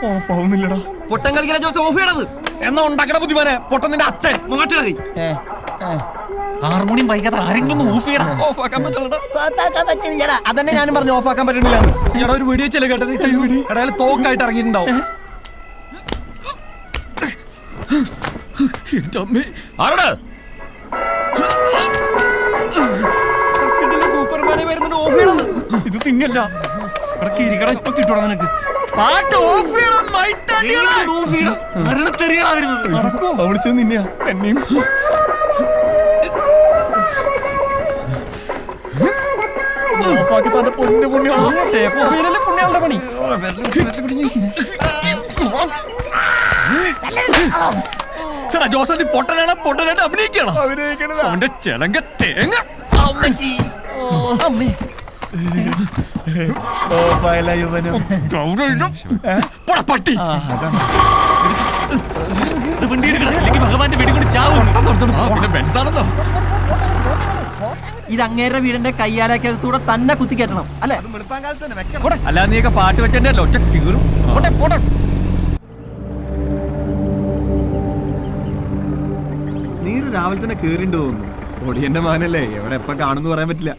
ഓഫാവുന്നില്ലടാ. പൊട്ടൻ കളിക്കാൻ ജോസ് ഓഫ് ചെയ്യണത് എന്നാ ഉണ്ടാക്കണ ബുദ്ധിമാനെ പൊട്ടൻ നിന്റെ അച്ഛൻ മാറ്റിടകൈ. ഹാർമോണിയം വൈകാതെ ആരെങ്കിലും ഓഫ് ചെയ്യണം. ഓഫാക്കാൻ പറ്റില്ലടാ. അതന്നെ ഞാനും പറഞ്ഞു ഓഫാക്കാൻ പറ്റണില്ല. എടാ ഒരു വീഡിയോ ചെല്ലേ കേട്ടത്. എടാ തോക്കായിട്ട് ഇറങ്ങിയിട്ടുണ്ടാവും. സൂപ്പർമാനെ വരുന്നുണ്ട്. ഓഫ് ചെയ്യണത് ഇത് തിന്നല്ല. കിരിക്കട ഇപ്പൊ കിട്ടൂടാ നിനക്ക്. പാട്ട് ഓഫ് ചെയ്യണം. വിളിച്ചത് നിന്നെയാ എന്നെയും. ഓഫാക്കി തന്റെ പൊന്നു പുണ്യാണ്. ടേപ്പ് ഓഫ് ചെയ്യലല്ലേ പുണ്യാളുടെ പണി. ജോസഫ് പൊട്ടനാണ്. പൊട്ടനായിട്ട് അഭിനയിക്കണം. അവന്റെ ചെലങ്ക തേങ്ങ. പട്ടി ഭഗവാന്റെ വെടികൊണ്ട് ചാവും. ബെൻസാണല്ലോ. ഇത് അങ്ങേരുടെ വീടിന്റെ കയ്യാലക്കകത്തൂടെ തന്നെ കുത്തിക്കയറ്റണം അല്ലെ? അല്ലാതെ നീയൊക്കെ പാട്ട് വെച്ചെന്റെ ഒറ്റ കീറും. നീര് രാവിലെ തന്നെ കേറിണ്ട് തോന്നുന്നു. ഒടിയന്റെ മാനല്ലേ, എവിടെ എപ്പ കാണുന്നു പറയാൻ പറ്റില്ല.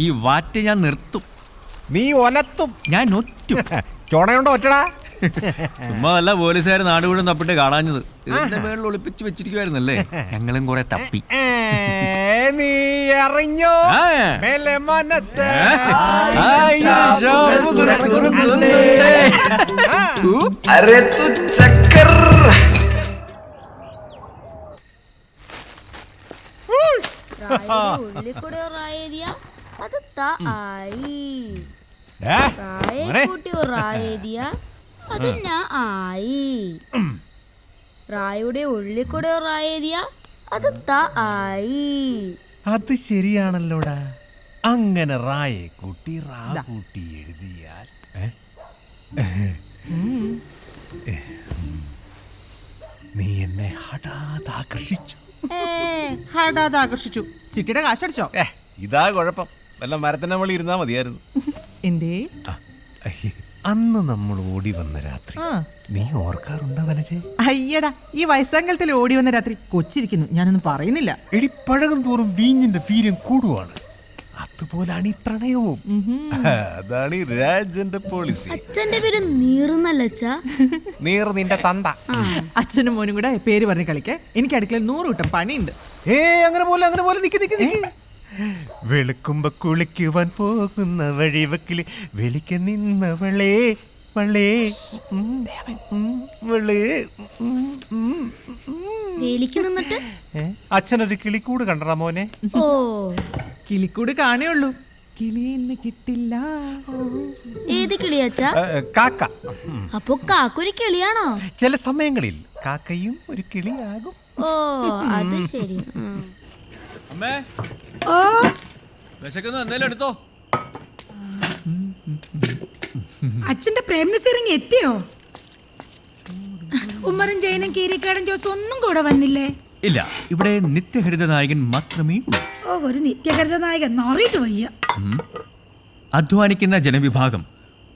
ഈ വാറ്റ് ഞാൻ നിർത്തും. നീ ഒലത്തും, ഞാൻ ഒറ്റും. ചോണയുണ്ടോ ഒറ്റടാ? ചുമ്മാ അല്ല പോലീസുകാർ നാടുകൂടും തപ്പിട്ട് കാണാഞ്ഞത്. ഇതിന്റെ മേളിൽ ഒളിപ്പിച്ച് വെച്ചിരിക്കുവായിരുന്നല്ലേ. ഞങ്ങളും കുറെ തപ്പി. നീ അറിഞ്ഞോ? റായുടെ ഉള്ളിൽ കൂടെ റായേരിയ അത് ത ആയി. അത് ശരിയാണല്ലോടാ. അങ്ങനെ റായെ കൂട്ടി റാ കൂട്ടി എഴുതിയാൽ നീ എന്നെ ഹഠാതാകർഷിച്ചു. ഹഠാതാകർഷിച്ചു. ചിട്ടിയുടെ കാശടിച്ചോ? ഇതാ കുഴപ്പം. വല്ല മരത്തിന്റെ മുകളിൽ ഇരുന്നാ മതിയായിരുന്നു. എന്തേ? അന്ന് നമ്മൾ ഓടി വന്ന രാത്രി നീ ഓർക്കാറുണ്ടോ വനജേ? അയ്യടാ, ഈ വയസ്സാങ്കലത്തിൽ ഓടി വന്ന രാത്രി കൊച്ചിരിക്കുന്നു. ഞാനൊന്നും പറയുന്നില്ല. എടി പഴകം തോറും വീഞ്ഞിന്റെ വീര്യം കൂടുവാണ്. അതുപോലാണ് ഈ പ്രണയവും. അതാണ് ഈ രാജന്റെ പോളിസി. അച്ഛന്റെ പേര് നീറുന്നല്ല. നീർ നിന്റെ തന്ത. അച്ഛനും മോനും കൂടെ പേര് പറഞ്ഞ് കളിക്കാൻ എനിക്ക് അടുക്കളയിൽ 100 കൂട്ടം പണിയുണ്ട്. അങ്ങനെ പോലെ നിക്ക്. വെളുക്കുമ്പോ കുളിക്കുവാൻ പോകുന്ന വഴിവക്കില് വെളിക്ക് നിന്നവളേ വളേ വേലിക്ക് നിന്നിട്ട് അച്ഛനൊരു കിളിക്കൂട് കണ്ടടാ മോനെ. ഓ, കിളിക്കൂട് കാണുള്ളൂ, കിളിയെന്ന് കിട്ടില്ല. ഏത് കിളിയച്ചാ? കാക്ക. അപ്പൊ കാക്കൊരു കിളിയാണോ? ചില സമയങ്ങളിൽ കാക്കയും ഒരു കിളിയാകും. ഓ, അത് ശരി. അമ്മേ, വിശക്കുന്നു, എന്തേലും എടുത്തോ. അച്ഛന്റെ പ്രേംനസീറിങ് എത്തിയോ? ഉമ്മറും ജയനും കീരിക്കാടൻ ജോസും ഒന്നും കൂടെ വന്നില്ലേ? ഇല്ല, ഇവിടെ നിത്യഹരിത നായകൻ മാത്രമേ ഉള്ളൂ. ഓ, ഒരു നിത്യകരുത നായകൻ നാറിയിട്ട് വയ്യ. അധ്വാനിക്കുന്ന ജനവിഭാഗം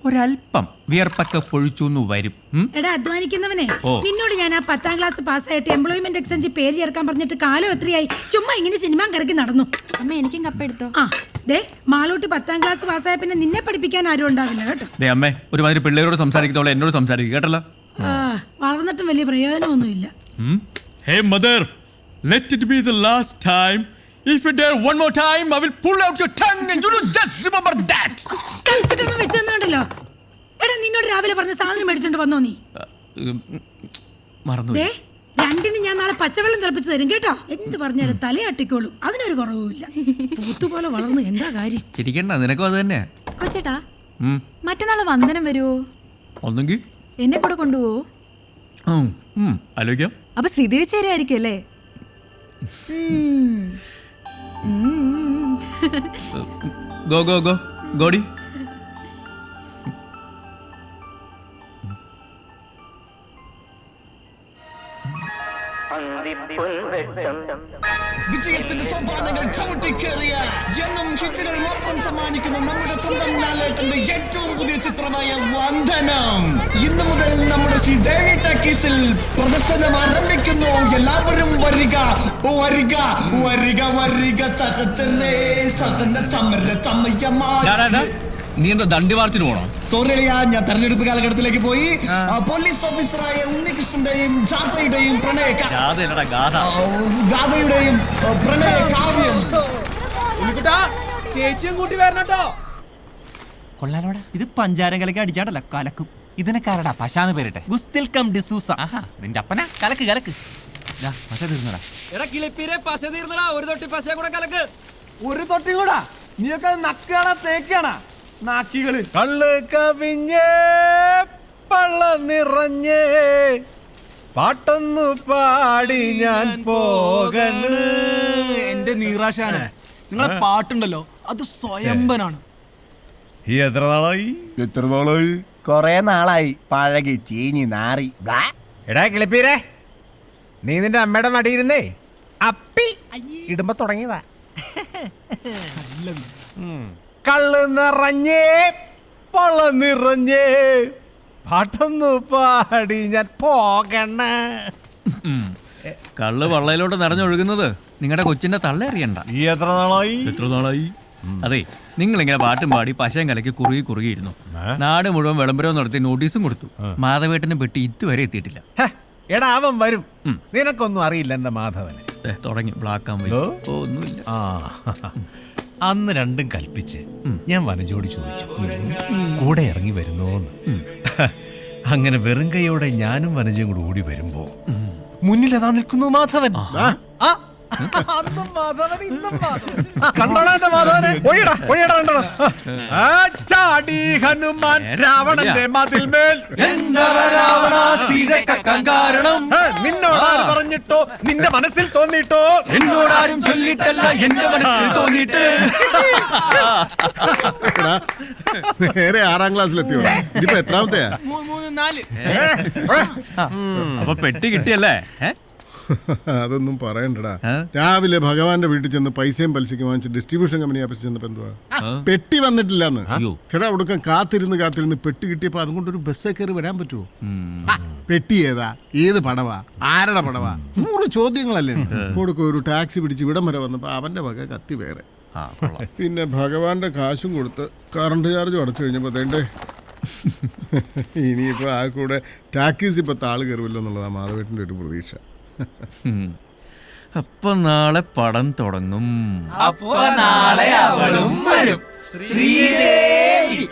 ഒരല്പം വിയർപ്പൊക്കെ പൊഴിച്ചു വരും. എടാ അധ്വാനിക്കുന്നവനെ, ഓ. നിന്നോട് ഞാൻ ആ 10ാം ക്ലാസ് പാസ്സായിട്ട് എംപ്ലോയ്മെന്റ് എക്സ്ചേഞ്ച് പേര് ചേർക്കാൻ പറഞ്ഞിട്ട് കാലം എത്രയായി? ചുമ്മാ ഇങ്ങനെ സിനിമ കറക്കി നടന്നു. അമ്മ എനിക്കും കപ്പ എടുത്തോ. ആ ദേ, മാളൂട്ടി 10ാം ക്ലാസ് പാസ്സായ പിന്നെ നിന്നെ പഠിപ്പിക്കാൻ ആരും ഉണ്ടാവില്ല കേട്ടോ. ദേ അമ്മേ, ഒരുമാതിരി പിള്ളേരോട് സംസാരിക്കുന്നവളെ എന്നോട് സംസാരിക്കുക കേട്ടല്ലോ. വളർന്നിട്ടും വലിയ പ്രയോജനമൊന്നുമില്ല. Hey mother, let it be the last time. If you dare one more time, I will pull out your tongue and you will just remember that. കൽപ്പിട്ടൊന്നും വെച്ചെന്നുണ്ടല്ലോ. എടാ നിന്നോട് രാവിലെ പറഞ്ഞ സാധനം മേടിച്ചോണ്ട് വന്നോ നീ? മറന്നു. ദേ, രണ്ടിനും ഞാൻ നാളെ പച്ചവെള്ളം തിളപ്പിച്ച് തരും കേട്ടോ. എന്ത് പറഞ്ഞാലും തലയാട്ടിക്കോളും, അതിനൊരു കുറവുമില്ല. പൂത്തുപോലെ വളർന്നു എന്താ കാര്യം? ചിരിക്കണ്ട, നിനക്കും അത് തന്നെ. കൊച്ചേട്ടാ, മറ്റന്നാള് വന്ദനം വരുവോ? ഒന്നെങ്കിൽ എന്നെ കൂടെ കൊണ്ടുപോവോ? ആലോചിക്കാം. അപ്പൊ ശ്രീദേവി ചേരായിരിക്കും അല്ലേ? ഗോ ഗോ ഗോ ഗോഡി. വിജയത്തിന്റെ സോപാനങ്ങൾ ചവിട്ടിക്കേറിയ എന്നും ഹിറ്റുകൾ മാത്രം സമ്മാനിക്കുന്ന നമ്മുടെ സ്വന്തം ലാലേട്ടന്റെ ഏറ്റവും പുതിയ ചിത്രമായ വന്ദനം ഇന്നു മുതൽ നമ്മുടെ ശ്രീദേവി ടാക്കീസിൽ പ്രദർശനം ആരംഭിക്കുന്നു. എല്ലാവരും വരിക വരിക വരിക വരിക, സഹചരേ സഹന സമര സമയമാണ്. നീ എന്താ ദണ്ഡി മാർച്ചിന് പോണോ? സോറി അളിയാ, ഞാൻ തെരഞ്ഞെടുപ്പ് കാലഘട്ടത്തിലേക്ക് പോയി. പോലീസ് ഓഫീസറായ ഉണ്ണികൃഷ്ണന്റെയും ജാഥയുടെയും ഗാഥയുടെയും പ്രണയ കാവ്യം. ചേച്ചിയും കൂട്ടി വരണട്ടോ. കൊള്ളാലോടാ, ഇത് പഞ്ചാരം കലക്കി അടിച്ചാടല്ല, കലക്കും. ഇതിനൊക്കാരടാ പശാന്ന് പേരിട്ടെ? ഗുസ്തിൽ കം ഡിസൂസ. നിന്റെ അപ്പനാ? കലക്ക് കലക്ക്. പശ തീർന്നടാ. എടാ കിളിപ്പീരെ, പശ തീർന്നടാ. ഒരു തൊട്ടി പശ കൂടെ കലക്ക്. ഒരു തൊട്ടി കൂടാ? നീയൊക്കെ നക്കാണാ തേക്കാണാ നാക്കികള്? കള്ള് കവിഞ്ഞേ പള്ള നിറഞ്ഞേ പാട്ടൊന്നു പാടി ഞാൻ പോകണ്. എന്റെ നീറാശാന്, നിങ്ങളെ പാട്ടുണ്ടല്ലോ അത് സ്വയംഭനാണ്. എത്ര നാളായി? കൊറേ നാളായി, പഴകി ചീഞ്ഞി നാറി. എടാ കിളിപ്പീരെ, നീ നിന്റെ അമ്മയുടെ മടിയിരുന്നേ അപ്പി ഇടുമ്പോ തുടങ്ങിയതാ. കള്ള് നിറഞ്ഞേ പൊള്ള നിറഞ്ഞേ പാട്ടൊന്നു പാടി ഞാൻ പോകണ. കള്ള് വള്ളയിലോട്ട് നിറഞ്ഞൊഴുകുന്നത് നിങ്ങളുടെ കൊച്ചിന്റെ തള്ള അറിയണ്ട. എത്ര നാളായി? അതെ, നിങ്ങളിങ്ങനെ പാട്ടും പാടി പശയും കലക്കി കുറുകിയിരുന്നു. നാട് മുഴുവൻ വിളംബരവും നടത്തി നോട്ടീസും കൊടുത്തു. മാധവേട്ടനെ പെട്ടി ഇതുവരെ എത്തിയിട്ടില്ല. എടാ അവൻ വരും, നിനക്കൊന്നും അറിയില്ല എന്റെ മാധവന്. തുടങ്ങി ബ്ലാക്ക് ആൻഡ് വൈറ്റ്. ഒന്നുമില്ല. അന്ന് രണ്ടും കൽപ്പിച്ച് ഞാൻ വനജോടി ചോദിച്ചു കൂടെ ഇറങ്ങി വരുന്നോന്ന്. അങ്ങനെ വെറും കൈയോടെ ഞാനും വനജയും കൂടെ ഓടി വരുമ്പോ മുന്നിൽ അതാ നിൽക്കുന്നു മാധവൻ. ചാടി ഹനുമാൻ രാവണന്റെ മതിൽമേൽ. നിന്നോടാരും പറഞ്ഞിട്ടോ നിന്റെ മനസ്സിൽ തോന്നിട്ടോ? എന്നോടാരും ചൊല്ലിട്ടല്ല, എന്റെ മനസ്സിൽ തോന്നിയിട്ട്. നേരെ 6ാം ക്ലാസ്സിലെത്തിയോ? ഇതിപ്പോ എത്രാമത്തെയാ? 3, 4. അപ്പൊ പെട്ടി കിട്ടിയല്ലേ? അതൊന്നും പറയണ്ടടാ. രാവിലെ ഭഗവാന്റെ വീട്ടിൽ ചെന്ന് പൈസയും പലിശയ്ക്ക് വാങ്ങിച്ച് ഡിസ്ട്രിബ്യൂഷൻ കമ്പനി ഓഫീസിൽ ചെന്നപ്പോ എന്തുവാ പെട്ടി വന്നിട്ടില്ലെന്ന്. ചേട്ടാ ഒടുക്കം കാത്തിരുന്ന് പെട്ടി കിട്ടിയപ്പോ അതുകൊണ്ടൊരു ബസ്സേ കയറി വരാൻ പറ്റുമോ? പെട്ടി ഏതാ, ഏത് പടവാ, ആരുടെ പടവാ, 100 ചോദ്യങ്ങളല്ലേ. കൊടുക്ക ഒരു ടാക്സി പിടിച്ച് ഇവിടം വരെ വന്നപ്പോ അവന്റെ വക കത്തി വേറെ. പിന്നെ ഭഗവാന്റെ കാശും കൊടുത്ത് കറണ്ട് ചാർജും അടച്ചു കഴിഞ്ഞപ്പോ അതേണ്ടേ ഇനിയിപ്പോ ആ കൂടെ ടാക്സി ഇപ്പൊ താള് കയറുമല്ലോ എന്നുള്ളതാ മാധവേട്ടന്റെ ഒരു പ്രതീക്ഷ. അപ്പൊ നാളെ പടം തുടങ്ങും. അപ്പൊ നാളെ അവളും വരും. ശ്രീദേവി.